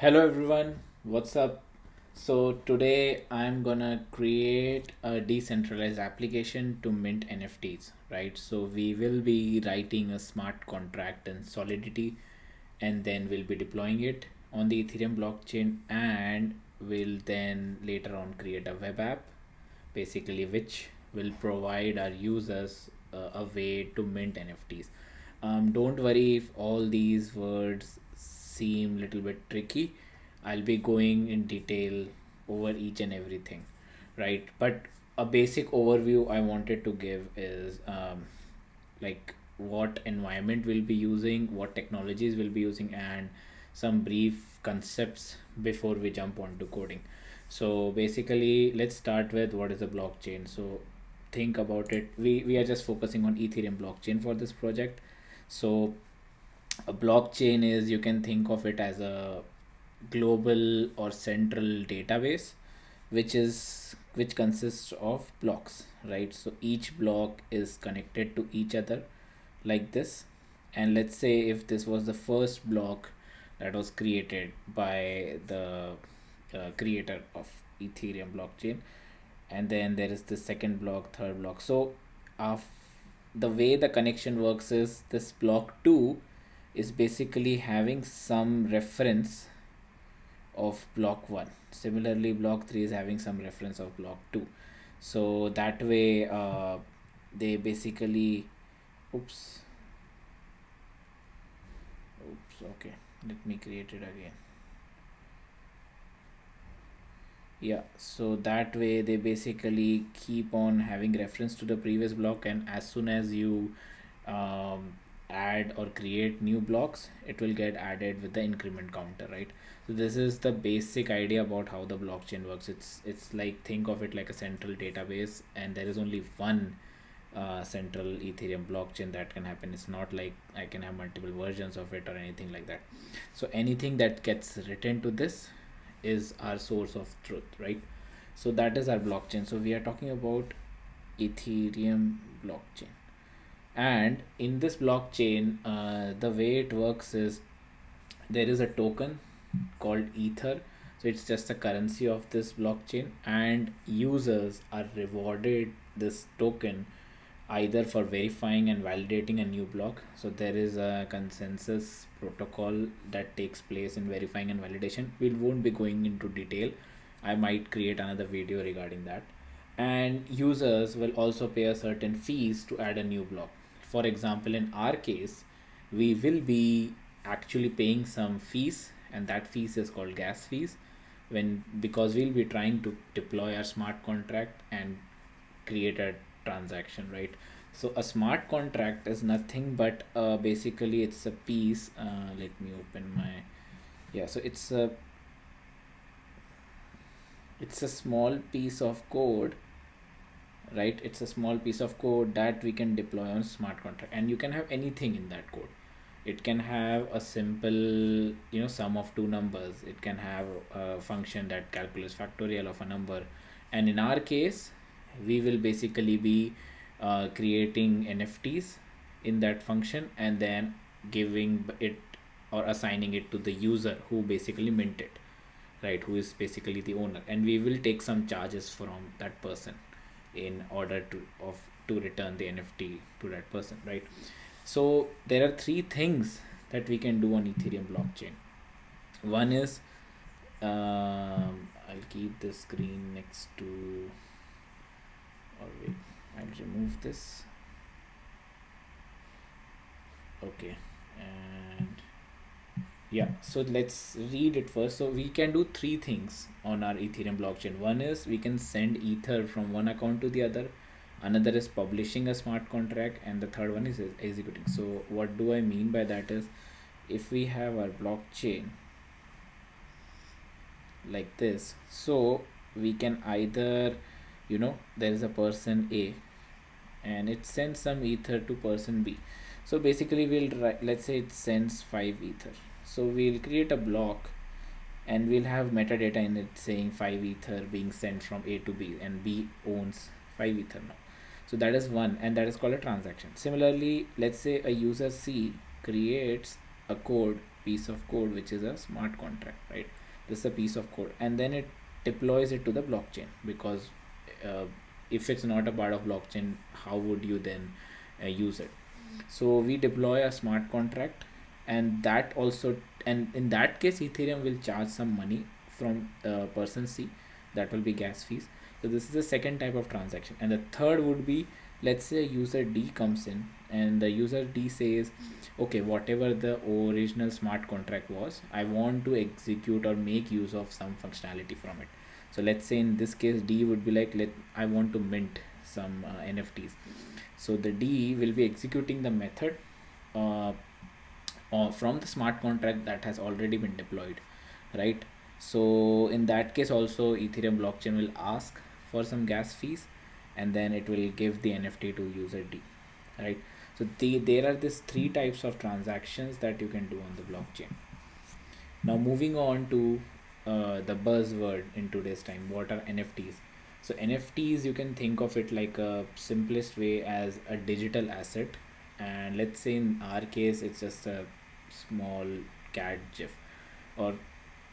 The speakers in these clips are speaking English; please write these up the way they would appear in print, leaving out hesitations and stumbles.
Hello everyone, what's up? So today I'm gonna create a decentralized application to mint NFTs, right? So we will be writing a smart contract in Solidity and then we'll be deploying it on the Ethereum blockchain and we'll then later on create a web app basically which will provide our users a way to mint NFTs. Don't worry if all these words seem little bit tricky. I'll be going in detail over each and everything, right? But a basic overview I wanted to give is like what environment we'll be using, what technologies we'll be using, and some brief concepts before we jump onto coding. So basically, let's start with what is a blockchain. So think about it. We are just focusing on Ethereum blockchain for this project. So a blockchain is, you can think of it as a global or central database which consists of blocks, right? So each block is connected to each other like this. And let's say if this was the first block that was created by the creator of Ethereum blockchain, and then there is the second block, third block. So of the way the connection works is this block 2 is basically having some reference of block 1. Similarly, block 3 is having some reference of block 2. So that way they basically oops okay, let me create it again. Yeah, so that way they basically keep on having reference to the previous block, and as soon as you um, add or create new blocks, it will get added with the increment counter, right? So this is the basic idea about how the blockchain works. It's like, think of it like a central database, and there is only one central Ethereum blockchain that can happen. It's not like I can have multiple versions of it or anything like that. So anything that gets written to this is our source of truth, right? So that is our blockchain. So we are talking about Ethereum blockchain. And in this blockchain, the way it works is there is a token called ether. So it's just a currency of this blockchain, and users are rewarded this token either for verifying and validating a new block. So there is a consensus protocol that takes place in verifying and validation. We won't be going into detail. I might create another video regarding that. And users will also pay a certain fees to add a new block. For example, in our case, we will be actually paying some fees, and that fees is called gas fees, when because we'll be trying to deploy our smart contract and create a transaction, right? So a smart contract is nothing but basically it's a piece. Let me open my, yeah, so it's a small piece of code, right? It's a small piece of code that we can deploy on smart contract, and you can have anything in that code. It can have a simple, sum of two numbers. It can have a function that calculates factorial of a number. And in our case, we will basically be creating NFTs in that function and then giving it or assigning it to the user who basically mint it, right? Who is basically the owner, and we will take some charges from that person in order to return the NFT to that person, right? So there are three things that we can do on Ethereum blockchain. One is I'll keep the screen next to, or wait, I'll remove this. Okay, and yeah, so let's read it first. So we can do three things on our Ethereum blockchain. One is we can send ether from one account to the other, another is publishing a smart contract, and the third one is executing. So what do I mean by that is, if we have our blockchain like this, so we can either, there is a person A and it sends some ether to person B. So basically let's say it sends 5 ether. So we'll create a block and we'll have metadata in it saying 5 ether being sent from A to B, and B owns 5 ether now. So that is one, and that is called a transaction. Similarly, let's say a user C creates a code piece of code which is a smart contract, right? This is a piece of code, and then it deploys it to the blockchain, because uh, if it's not a part of blockchain, how would you then use it? So we deploy a smart contract, and that also, and in that case Ethereum will charge some money from person C, that will be gas fees. So this is the second type of transaction. And the third would be, let's say user D comes in, and the user D says, okay, whatever the original smart contract was, I want to execute or make use of some functionality from it. So let's say in this case D would be like, I want to mint some NFTs. So the D will be executing the method uh, from the smart contract that has already been deployed, right? So in that case also Ethereum blockchain will ask for some gas fees, and then it will give the NFT to user D, right? So there are these three types of transactions that you can do on the blockchain. Now moving on to the buzzword in today's time, what are NFTs? So NFTs, you can think of it like a simplest way as a digital asset, and let's say in our case it's just a small cat gif or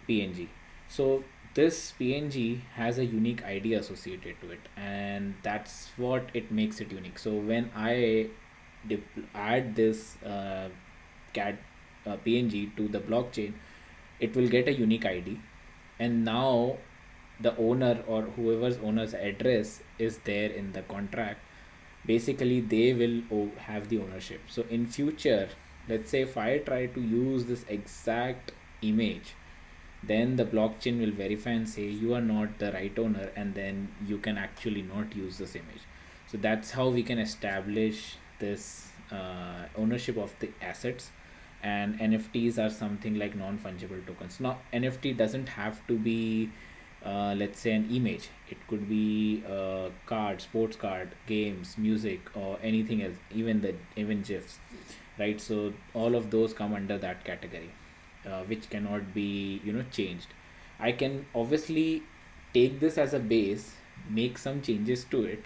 PNG. So this PNG has a unique ID associated to it, and that's what it makes it unique. So when I add this cat PNG to the blockchain, it will get a unique ID, and now the owner or whoever's owner's address is there in the contract, basically they will have the ownership. So in future, let's say if I try to use this exact image, then the blockchain will verify and say you are not the right owner, and then you can actually not use this image. So that's how we can establish this ownership of the assets. And NFTs are something like non-fungible tokens. Now NFT doesn't have to be let's say an image. It could be a card, sports card, games, music, or anything else, even gifs, right? So all of those come under that category, which cannot be changed. I can obviously take this as a base, make some changes to it,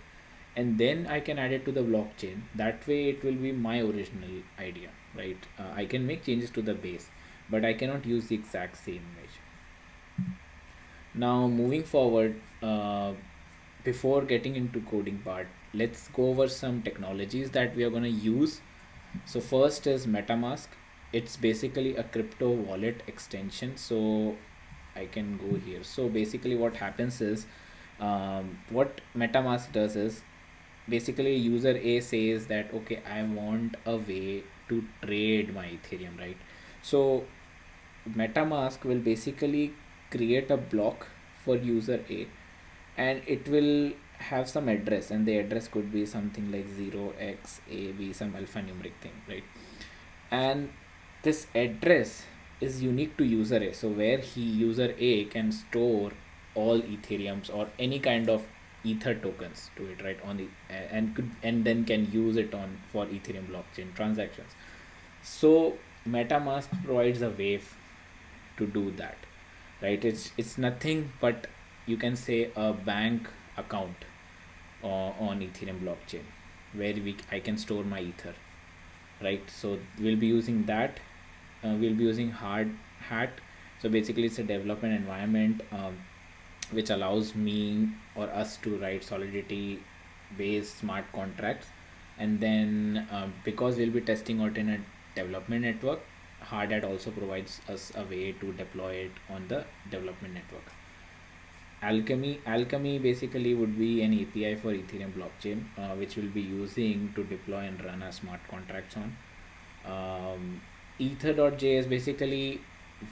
and then I can add it to the blockchain. That way it will be my original idea, right? I can make changes to the base, but I cannot use the exact same image. Now moving forward, before getting into coding part, let's go over some technologies that we are going to use. So first is MetaMask. It's basically a crypto wallet extension. So I can go here. So basically what happens is, what MetaMask does is, basically user A says that, okay, I want a way to trade my Ethereum, right? So MetaMask will basically create a block for user A, and it will have some address, and the address could be something like 0xAB, some alphanumeric thing, right? And this address is unique to user A. So where user A can store all Ethereums or any kind of Ether tokens to it, right? On the and then can use it on for Ethereum blockchain transactions. So MetaMask provides a way to do that, right? It's nothing but, you can say, a bank account on Ethereum blockchain, where I can store my Ether, right? So we'll be using that. We'll be using hardhat. So basically it's a development environment which allows me or us to write solidity based smart contracts. And then because we'll be testing out in a development network, hardhat also provides us a way to deploy it on the development network. Alchemy basically would be an API for Ethereum blockchain, which we'll be using to deploy and run our smart contracts on. Ether.js, basically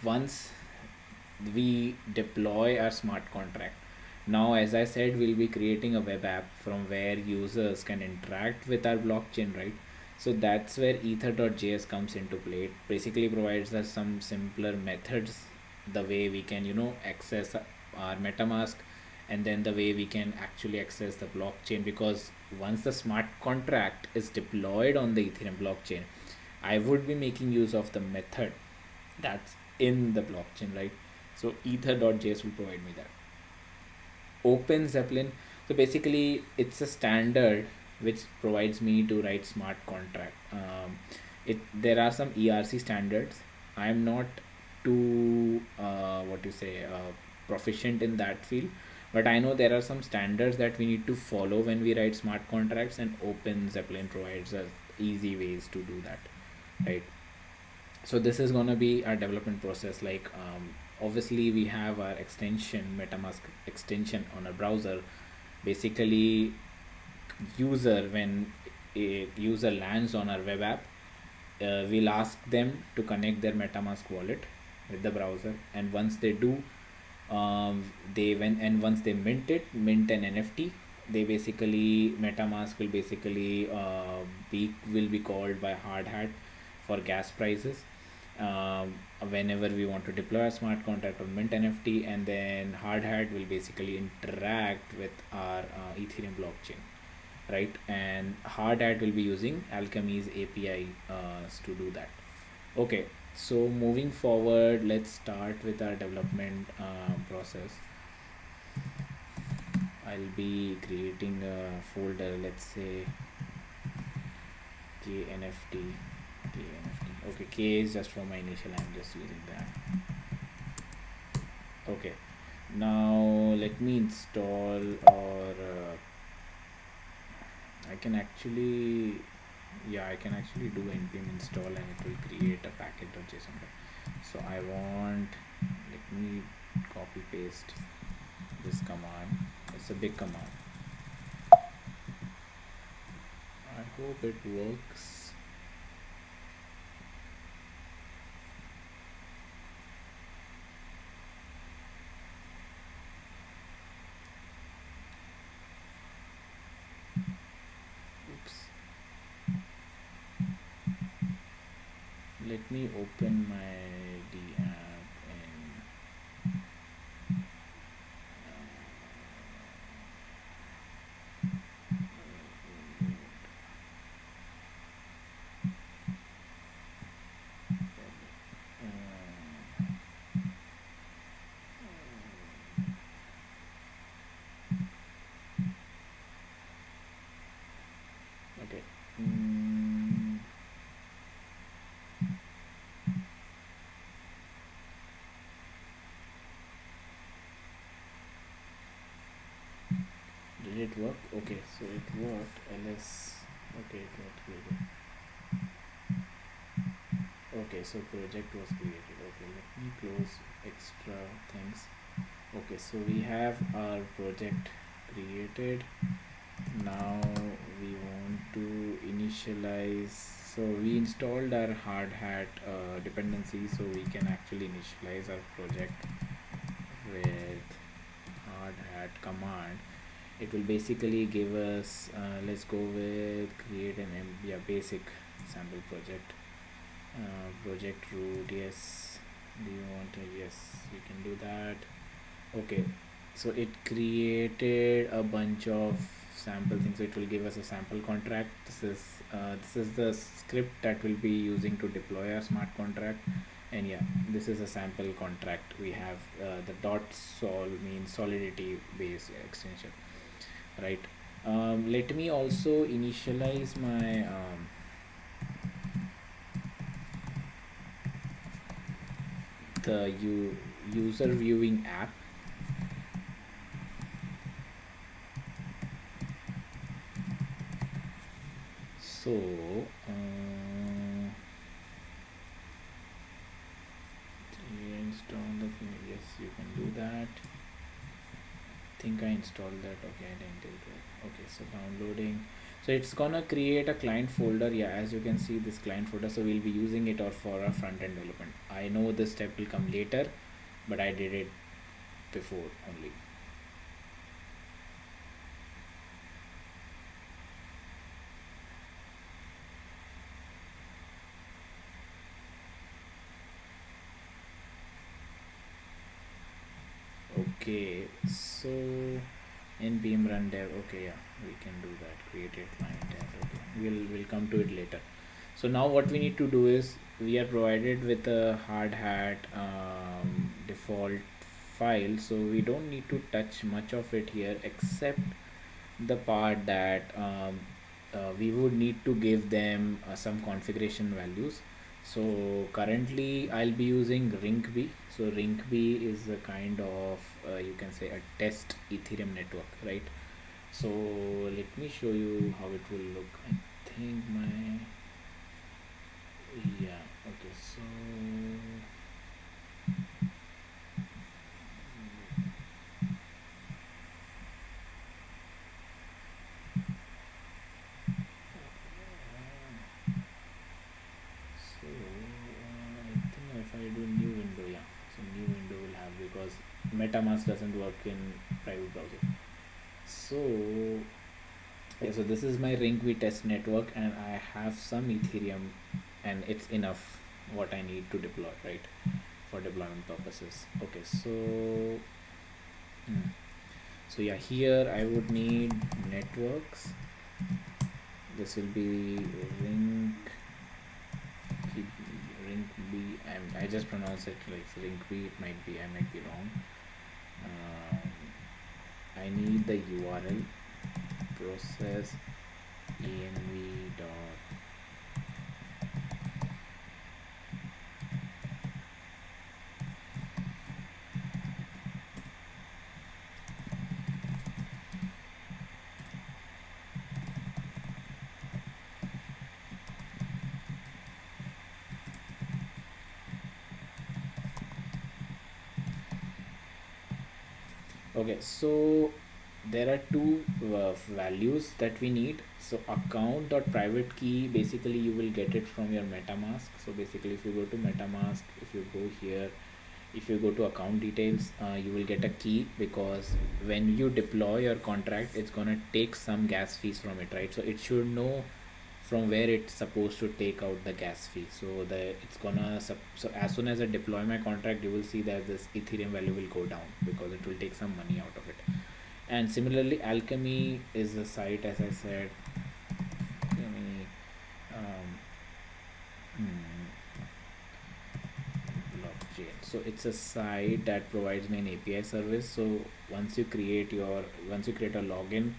once we deploy our smart contract, now as I said, we'll be creating a web app from where users can interact with our blockchain, right? So that's where ether.js comes into play. It basically provides us some simpler methods, the way we can access our MetaMask, and then the way we can actually access the blockchain. Because once the smart contract is deployed on the Ethereum blockchain, I would be making use of the method that's in the blockchain, right? So ether.js will provide me that. Open Zeppelin, so basically it's a standard which provides me to write smart contract. It There are some ERC standards, I'm not too what you say proficient in that field, but I know there are some standards that we need to follow when we write smart contracts, and Open Zeppelin provides us easy ways to do that, right? So this is going to be our development process. Like obviously we have our extension, MetaMask extension on a browser. Basically, user when a user lands on our web app, we'll ask them to connect their MetaMask wallet with the browser, and once they do, once they mint an NFT, they basically MetaMask will basically be called by hardhat for gas prices. Whenever we want to deploy a smart contract or mint NFT, and then hardhat will basically interact with our Ethereum blockchain, right? And hardhat will be using Alchemy's API to do that. Okay, so moving forward, let's start with our development process. I'll be creating a folder, let's say KNFT. KNFT. Okay, K is just for my initial, I'm just using that. Okay, now let me install, or I can actually, yeah, I can actually do npm install and it will create a package.json. So I want, let me copy paste this command. It's a big command. I hope it works. Oops. Let me open my D app and okay. Did it work? Okay, so it worked. ls. Okay, it got created. Okay, so project was created. Okay, let me close extra things. Okay, so we have our project created. Now we want to initialize. So we installed our hardhat dependency, so we can actually initialize our project with hardhat command. It will basically give us, let's go with create an basic sample project. Project root, yes. Do you want to? Yes, we can do that. Okay, so it created a bunch of sample things, so it will give us a sample contract. This is the script that we'll be using to deploy our smart contract. And yeah, this is a sample contract. We have the dot sol means solidity base extension, right? Let me also initialize my the user viewing app. So install the thing. Yes, you can do that. I think I installed that. Okay, I didn't do that. Okay, so downloading. So it's gonna create a client folder. Yeah, as you can see, this client folder. So we'll be using it or for our front end development. I know this step will come later, but I did it before only. Okay, so npm run dev. Okay, yeah, we can do that. Create a client dev. Okay, we'll come to it later. So now what we need to do is, we are provided with a hardhat default file, so we don't need to touch much of it here, except the part that we would need to give them some configuration values. So currently I'll be using Rinkeby. So Rinkeby is a kind of you can say a test Ethereum network, right? So let me show you how it will look. I think my yeah, okay, so I think if I do new window, yeah, so new window will have, because MetaMask doesn't work in private browser. So yeah, so this is my Rinkeby test network, and I have some Ethereum, and it's enough what I need to deploy, right, for deployment purposes. Okay, so so yeah, here I would need networks. This will be Rinkeby. I just pronounce it like Rinkeby. It might be, I might be wrong. I need the URL process env dot. Okay, so there are two values that we need. So account dot private key, basically you will get it from your MetaMask. So basically if you go to MetaMask, if you go here, if you go to account details, you will get a key, because when you deploy your contract, it's gonna take some gas fees from it, right? So it should know from where it's supposed to take out the gas fee. So the it's gonna so as soon as I deploy my contract, you will see that this Ethereum value will go down, because it will take some money out of it. And similarly, Alchemy is the site, as I said. Alchemy, um, blockchain. So it's a site that provides me an API service. So once you create a login,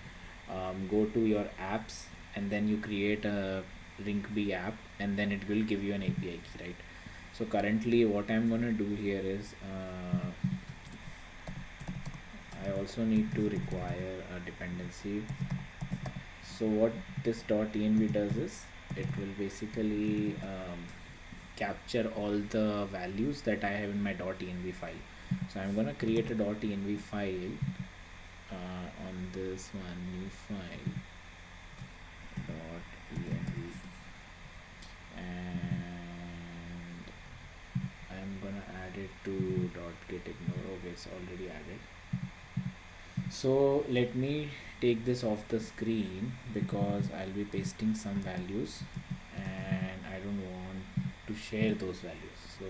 go to your apps, and then you create a Rinkeby app, and then it will give you an API key, right? So currently what I'm gonna do here is I also need to require a dependency. So what this .env does is, it will basically capture all the values that I have in my .env file. So I'm gonna create a .env file on this one, new file .env, and I'm gonna add it to .getignore. Okay, it's already added. So let me take this off the screen, because I'll be pasting some values, and I don't want to share those values. So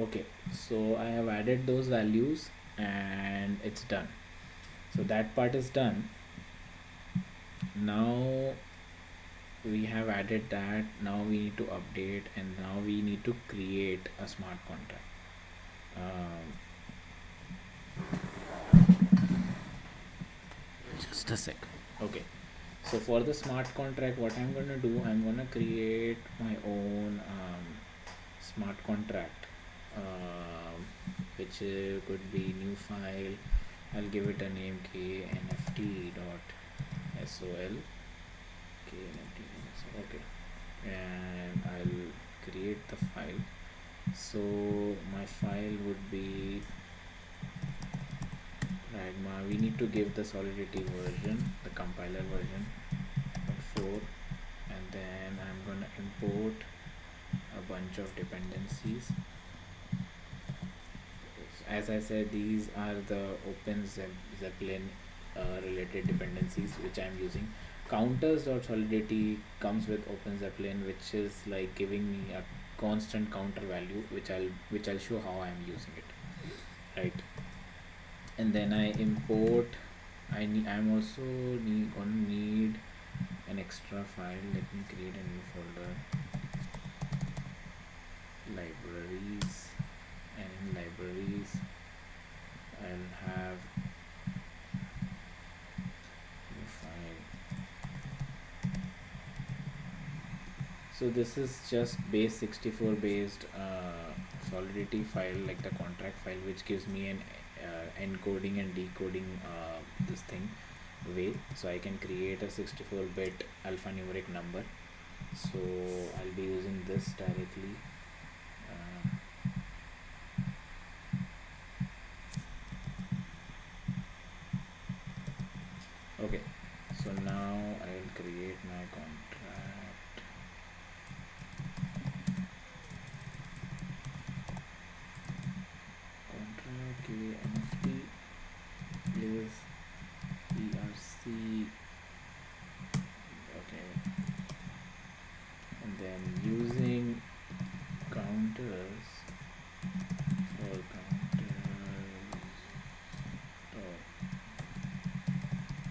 okay, so I have added those values, and it's done. So that part is done. Now we have added that. Now we need to update, and now we need to create a smart contract. Just a sec. Okay, so for the smart contract, what I'm gonna do, I'm gonna create my own smart contract, which could be new file. I'll give it a name, knft.sol. Okay, and I'll create the file. So my file would be pragma. We need to give the solidity version, the compiler version, 4, and then I'm gonna import a bunch of dependencies. As I said, these are the Open Zeppelin related dependencies which I'm using. Counters.solidity comes with Open Zeppelin, which is like giving me a constant counter value, which I'll show how I'm using it, right? And then I import. I'm also gonna need an extra file. Let me create a new folder, libraries, and in libraries I'll have So this is just base 64 based solidity file, like the contract file, which gives me an encoding and decoding this thing way, so I can create a 64-bit alphanumeric number. So I'll be using this directly. Okay, so now I'll create my contract. Contract NFT is ERC. Okay, and then using counters for counters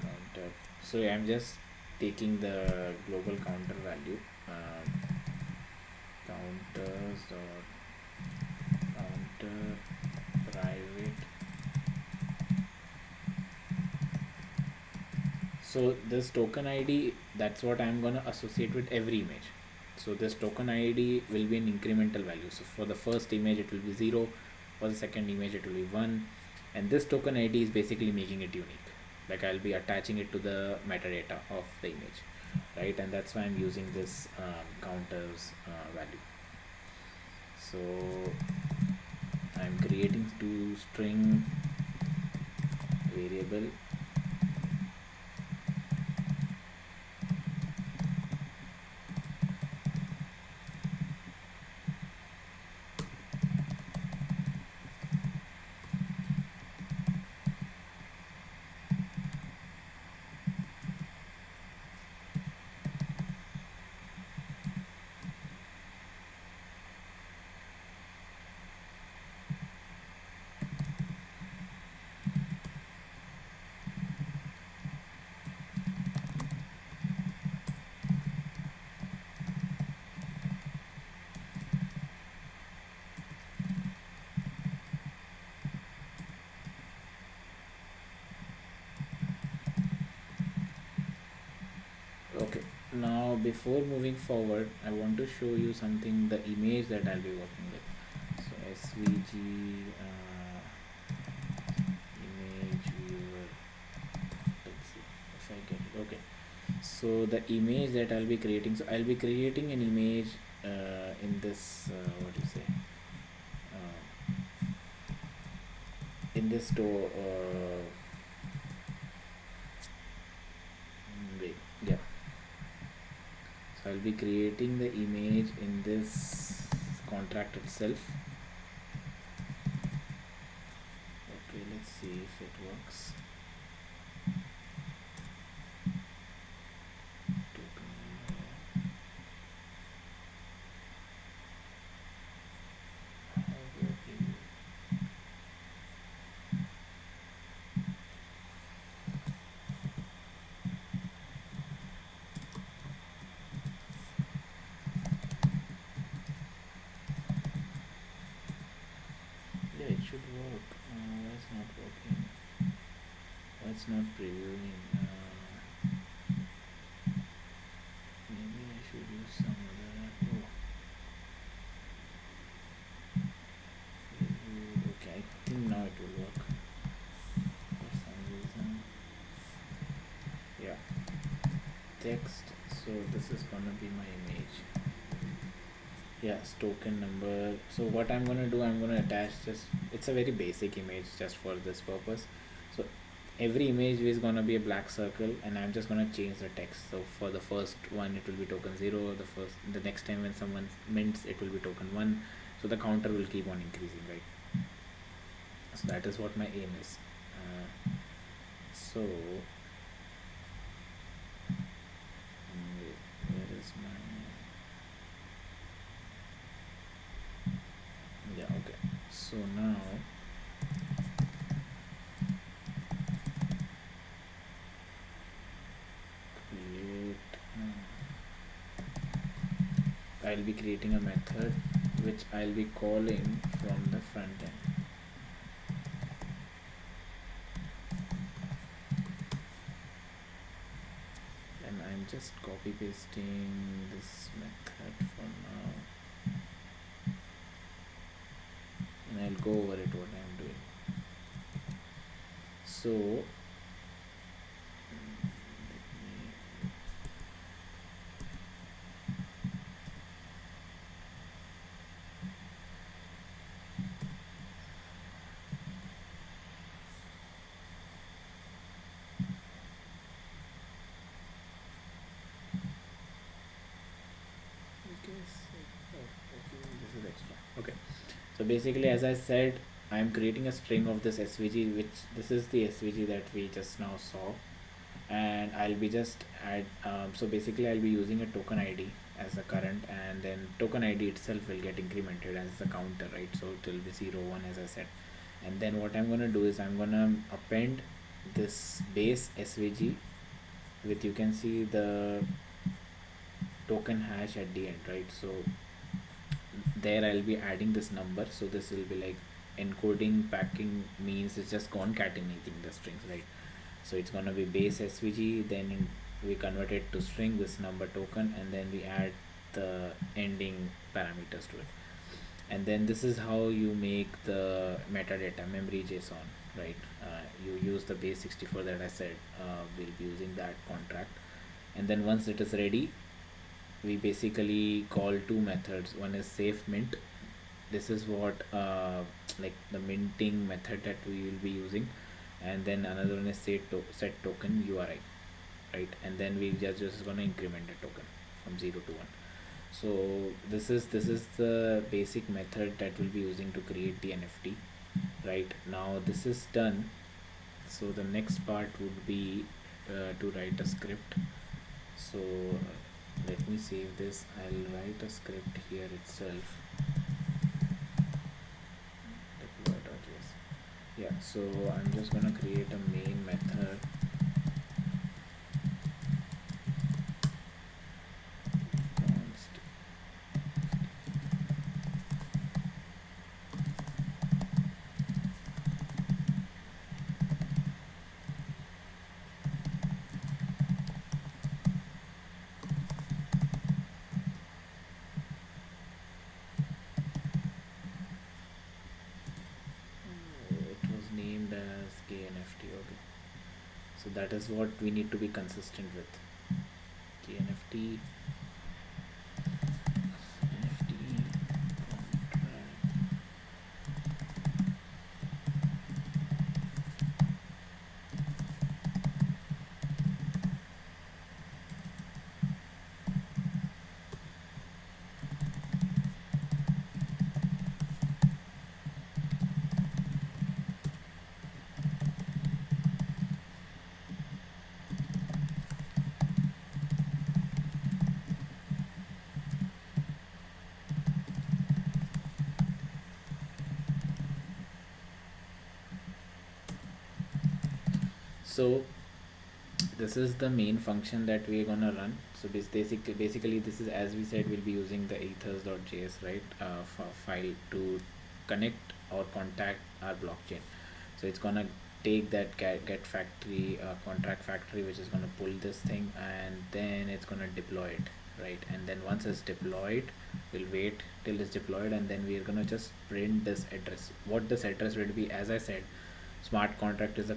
counter. So yeah, I'm just taking the global counter value, counters or counter private. So this token ID, that's what I'm gonna associate with every image. So this token ID will be an incremental value. So for the first image it will be 0, for the second image it will be 1, and this token ID is basically making it unique. Like I'll be attaching it to the metadata of the image, right? And that's why I'm using this counters value. So I'm creating two string variable. Okay, now before moving forward, I want to show you something, the image that I'll be working with. So SVG image viewer. Let's see if I get it. Okay, so the image that I'll be creating, so I'll be creating an image in this what do you say, in this store. Wait, yeah. So I'll be creating the image in this contract itself. Okay, let's see if it works. Yeah, it should work. Why it's not working? Why it's not previewing? Maybe I should use some other. Oh. Okay, I think now it will work for some reason. Yeah, text. So this is gonna be my image. Yes, token number. So what I'm gonna do, I'm gonna attach just, it's a very basic image just for this purpose. So every image is gonna be a black circle, and I'm just gonna change the text. So for the first one it will be token 0, the next time when someone mints it will be token 1. So the counter will keep on increasing, right? So that is what my aim is. So where is my, yeah, okay. So now create, I'll be creating a method which I'll be calling from the front end. And I'm just copying copy pasting this method for now, and I'll go over it what I'm doing. So this is extra. Okay. So basically, as I said, I'm creating a string of this SVG, which this is the SVG that we just now saw, and I'll be just add. So basically, I'll be using a token ID as a current, and then token ID itself will get incremented as a counter, right? So it will be 0, 1 as I said, and then what I'm gonna do is I'm gonna append this base SVG with, you can see the token hash at the end, right? So there I'll be adding this number, so this will be like encoding packing means it's just concatenating the strings, right? So it's gonna be base SVG, then we convert it to string, this number token, and then we add the ending parameters to it. And then this is how you make the metadata memory JSON, right? You use the base 64 that I said, we'll be using that contract, and then once it is ready, we basically call two methods. One is safe mint. This is what like the minting method that we will be using, and then another one is set token URI, right? And then we just gonna increment the token from 0 to 1. So this is the basic method that we'll be using to create the NFT. Right now this is done, so the next part would be to write a script. So let me save this. I'll write a script here itself. Deploy.js. Yeah, so I'm just gonna create a main method. So that is what we need to be consistent with. NFT contract. So this is the main function that we're gonna run. So this basically this is, as we said, we'll be using the ethers.js, right, file to connect or contact our blockchain. So it's gonna take that get factory contract factory, which is gonna pull this thing, and then it's gonna deploy it, right? And then once it's deployed, we'll wait till it's deployed, and then we're gonna just print this address. What this address will be, as I said, smart contract is a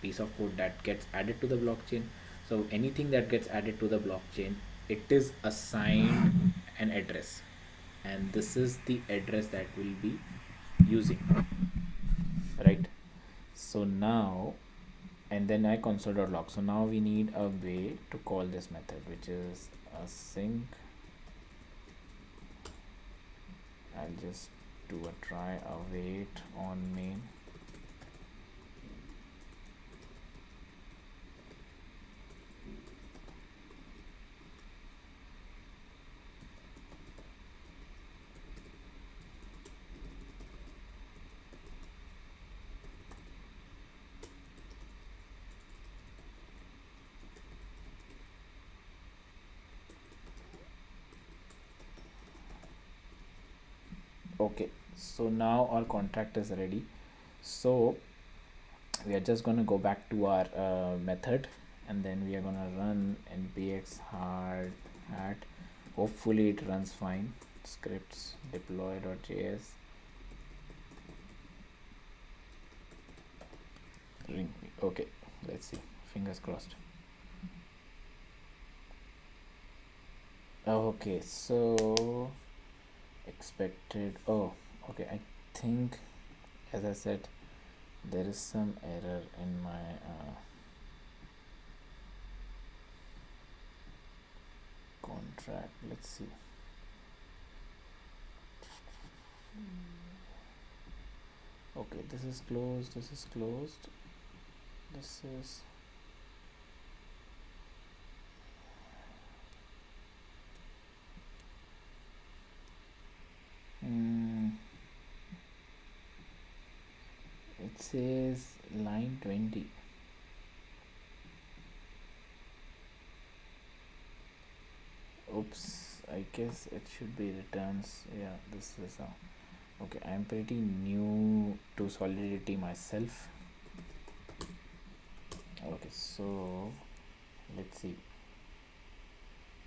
piece of code that gets added to the blockchain. So anything that gets added to the blockchain, it is assigned an address, and this is the address that we'll be using, right? So now, and then I console.log. So now we need a way to call this method, which is async. I'll just do a try await on main. Okay, so now our contract is ready. So we are just going to go back to our method, and then we are gonna run npx hardhat. Hopefully it runs fine. Scripts deploy.js. Okay, let's see, fingers crossed. Okay, so expected. Oh, okay, I think, as I said, there is some error in my contract. Let's see. Okay, this is closed, this is closed, this is it says line 20. Oops, I guess it should be returns. Yeah, this is okay. I'm pretty new to solidity myself. Okay, so let's see.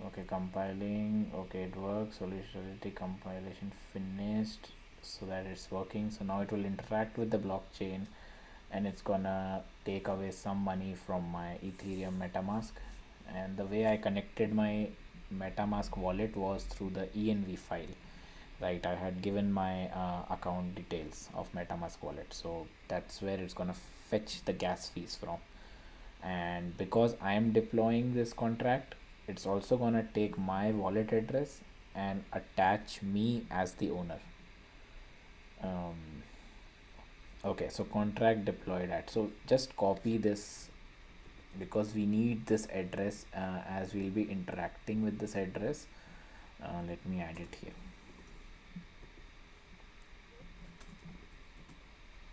Okay, compiling. Okay, it works. Solidity compilation finished, so that it's working. So now it will interact with the blockchain, and it's gonna take away some money from my Ethereum MetaMask. And the way I connected my MetaMask wallet was through the env file. Right, I had given my account details of MetaMask wallet, so that's where it's gonna fetch the gas fees from. And because I am deploying this contract, it's also gonna take my wallet address and attach me as the owner. Okay, so contract deployed at, so just copy this because we need this address, as we'll be interacting with this address. Let me add it here.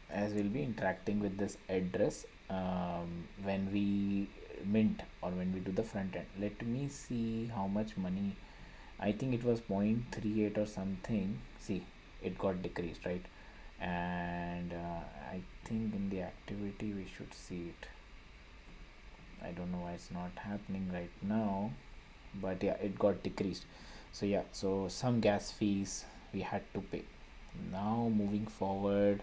As we'll be interacting with this address when we mint or when we do the front end. Let me see how much money. I think it was 0.38 or something. See, it got decreased, right? And I think in the activity we should see it. I don't know why it's not happening right now, but yeah, it got decreased. So yeah, so some gas fees we had to pay. Now moving forward,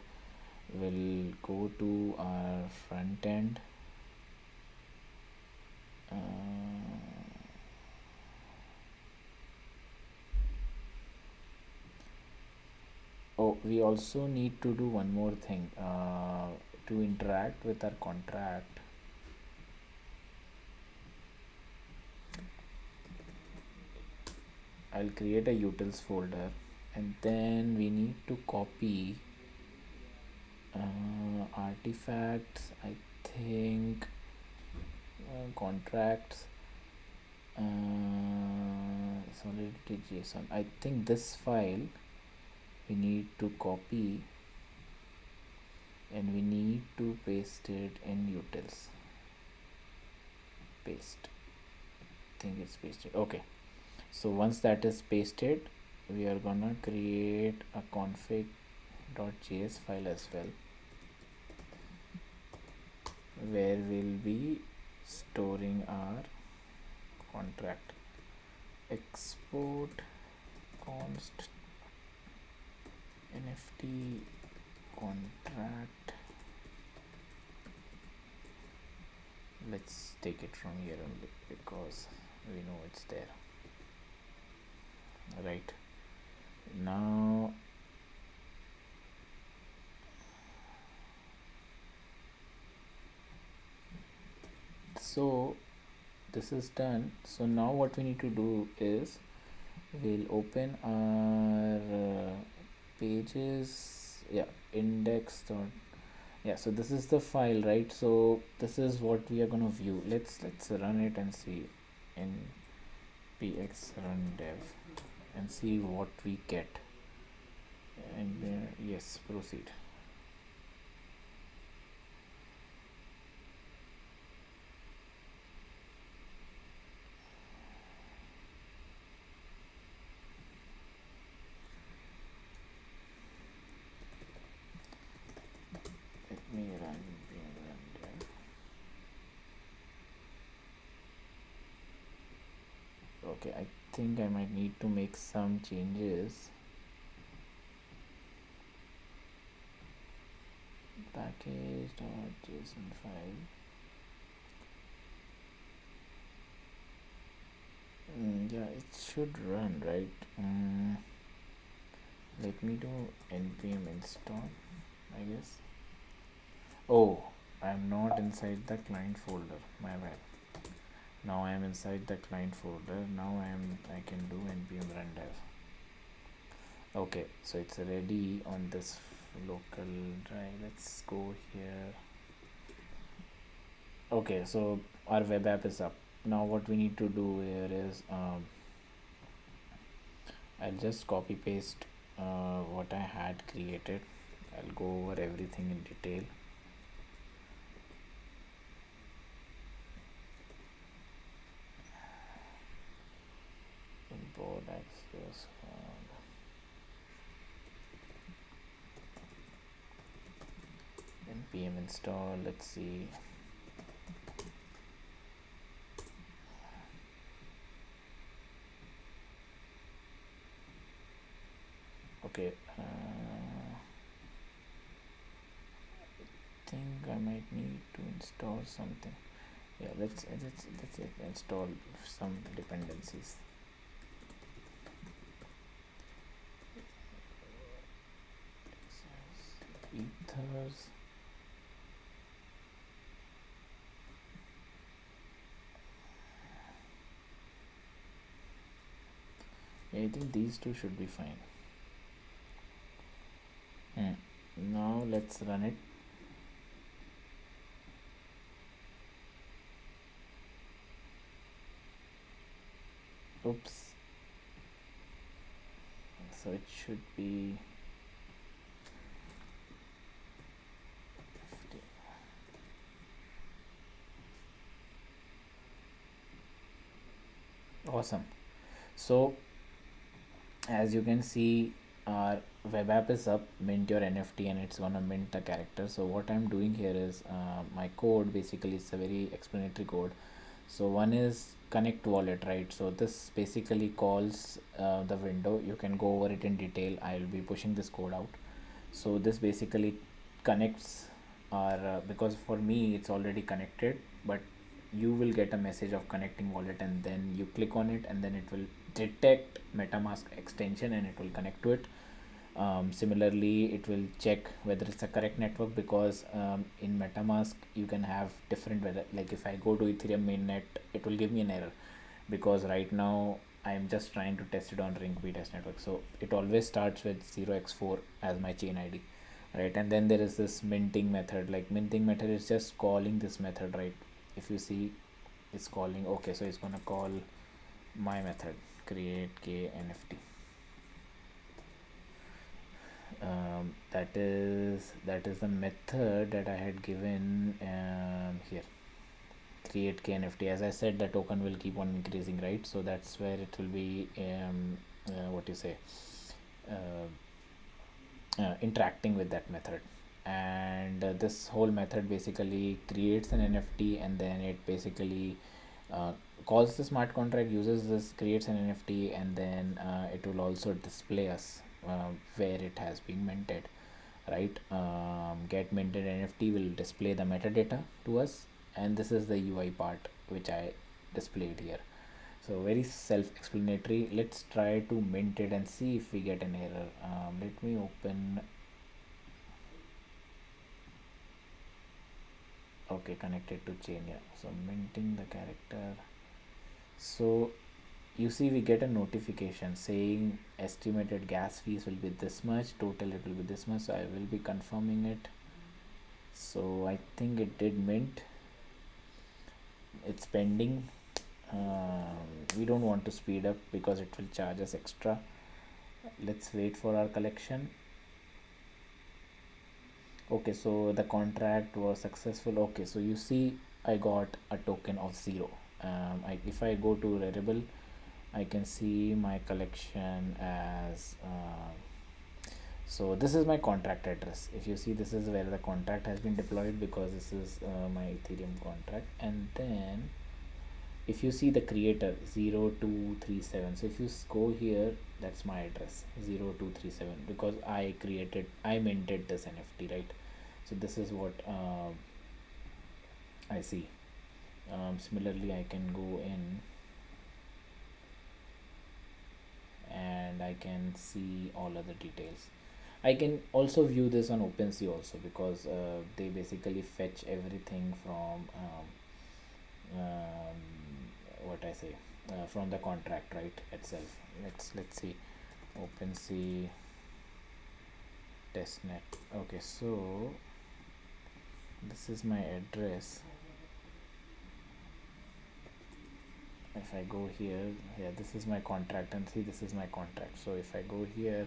we'll go to our front end. Oh, we also need to do one more thing to interact with our contract. I'll create a utils folder, and then we need to copy artifacts, I think, contracts, solidity JSON. I think this file we need to copy and we need to paste it in utils. Paste. I think it's pasted. Okay, so once that is pasted, we are gonna create a config.js file as well, where we'll be storing our contract. Export const NFT contract. Let's take it from here only because we know it's there. Right now, so this is done. So now what we need to do is we'll open our pages. Yeah, index dot. Yeah, so this is the file, right? So this is what we are going to view. Let's run it and see in px run dev and see what we get. And yes, proceed. Let me run dev. Okay, I think I might need to make some changes. Package.json file. Yeah, it should run, right? Let me do npm install, I guess. Oh, I'm not inside the client folder. My bad. Now I am inside the client folder. Now I can do npm run dev. Okay, so it's ready on this local drive. Let's go here. Okay, so our web app is up. Now what we need to do here is I'll just copy paste what I had created. I'll go over everything in detail. Import access npm install. Let's see. Okay, I think I might need to install something. Yeah, let's install some dependencies. Ethers. I think these two should be fine. Now let's run it. Oops. So it should be awesome. So as you can see, our web app is up. Mint your NFT and it's gonna mint the character. So what I'm doing here is my code basically is a very explanatory code. So one is connect wallet, right? So this basically calls the window. You can go over it in detail. I'll be pushing this code out. So this basically connects our because for me it's already connected, but you will get a message of connecting wallet, and then you click on it, and then it will detect MetaMask extension and it will connect to it. Similarly, it will check whether it's a correct network, because in MetaMask you can have different weather. Like if I go to Ethereum mainnet, it will give me an error because right now I'm just trying to test it on Rinkeby Test network. So it always starts with 0x4 as my chain ID, right? And then there is this minting method. Like minting method is just calling this method, right? If you see, it's calling. Okay, so it's gonna call my method create k nft. That is the method that I had given here, create k nft. As I said, the token will keep on increasing, right? So that's where it will be what you say, interacting with that method. And this whole method basically creates an nft, and then it basically calls the smart contract, uses this, creates an nft, and then it will also display us where it has been minted, right? Get minted nft will display the metadata to us, and this is the ui part which I displayed here. So very self-explanatory. Let's try to mint it and see if we get an error. Let me open. Okay, connected to chain. Yeah, so minting the character. So you see we get a notification saying estimated gas fees will be this much, total it will be this much. So I will be confirming it. So I think it did mint. It's pending. We don't want to speed up because it will charge us extra. Let's wait for our collection. Okay, so the contract was successful. Okay, so you see I got a token of 0. If I go to Rarible, I can see my collection as so this is my contract address. If you see, this is where the contract has been deployed, because this is my Ethereum contract. And then if you see the creator 0237, so if you go here, that's my address 0237, because I minted this NFT, right? So this is what I see. Similarly, I can go in and I can see all other details. I can also view this on OpenSea also, because they basically fetch everything from what I say, from the contract, right, itself. Let's see, OpenSea testnet. Okay, so this is my address. If I go here, yeah, this is my contract, and see, this is my contract. So if I go here,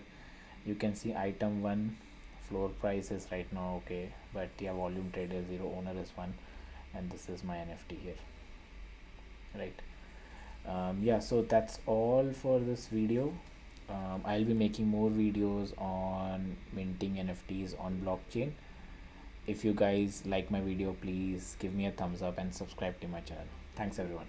you can see item 1 floor price is right now okay, but yeah, volume trader 0, owner is 1, and this is my NFT here, right? Yeah, so that's all for this video. I'll be making more videos on minting NFTs on blockchain. If you guys like my video, please give me a thumbs up and subscribe to my channel. Thanks everyone.